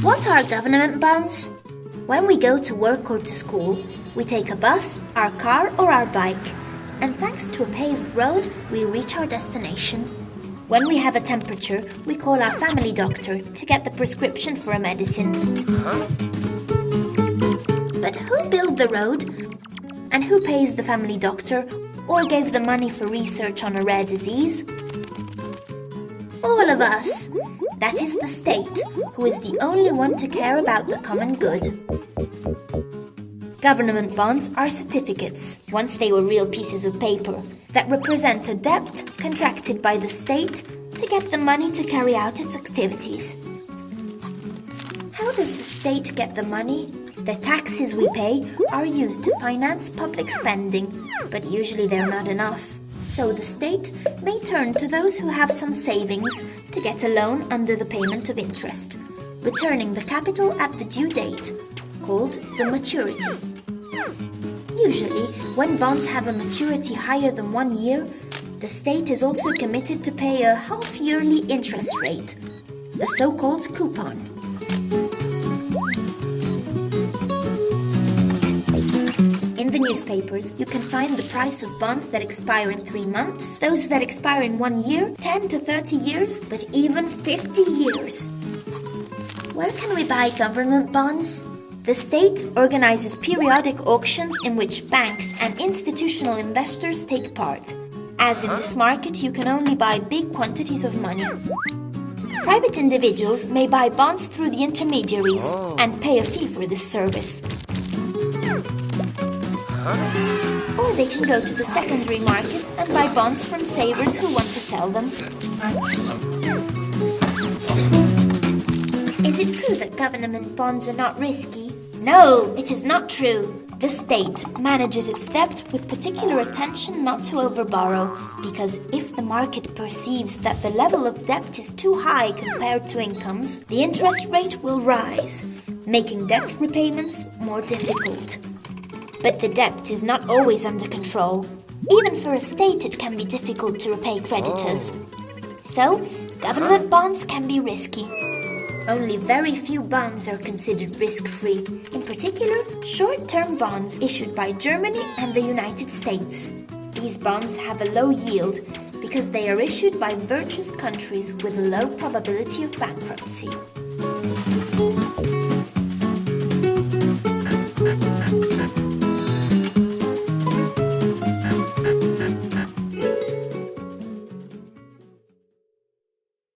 What are government bonds? When we go to work or to school, we take a bus, our car or our bike, and thanks to a paved road, we reach our destination. When we have a temperature, we call our family doctor to get the prescription for a medicine. But who built the road? And who pays the family doctor or gave the money for research on a rare disease? All of us. That is the state, who is the only one to care about the common good. Government bonds are certificates, once they were real pieces of paper, that represent a debt contracted by the state to get the money to carry out its activities. How does the state get the money? The taxes we pay are used to finance public spending, but usually they're not enough. So the state may turn to those who have some savings to get a loan under the payment of interest, returning the capital at the due date, called the maturity. Usually, when bonds have a maturity higher than 1 year, the state is also committed to pay a half-yearly interest rate, the so-called coupon. In the newspapers, you can find the price of bonds that expire in 3 months, those that expire in 1 year, 10 to 30 years, but even 50 years. Where can we buy government bonds? The state organizes periodic auctions in which banks and institutional investors take part. As in this market, you can only buy big quantities of money. Private individuals may buy bonds through the intermediaries and pay a fee for this service. Or they can go to the secondary market and buy bonds from savers who want to sell them. Is it true that government bonds are not risky? No, it is not true. The state manages its debt with particular attention not to overborrow, because if the market perceives that the level of debt is too high compared to incomes, the interest rate will rise, making debt repayments more difficult. But the debt is not always under control. Even for a state, it can be difficult to repay creditors. So, government bonds can be risky. Only very few bonds are considered risk-free, in particular, short-term bonds issued by Germany and the United States. These bonds have a low yield because they are issued by virtuous countries with a low probability of bankruptcy.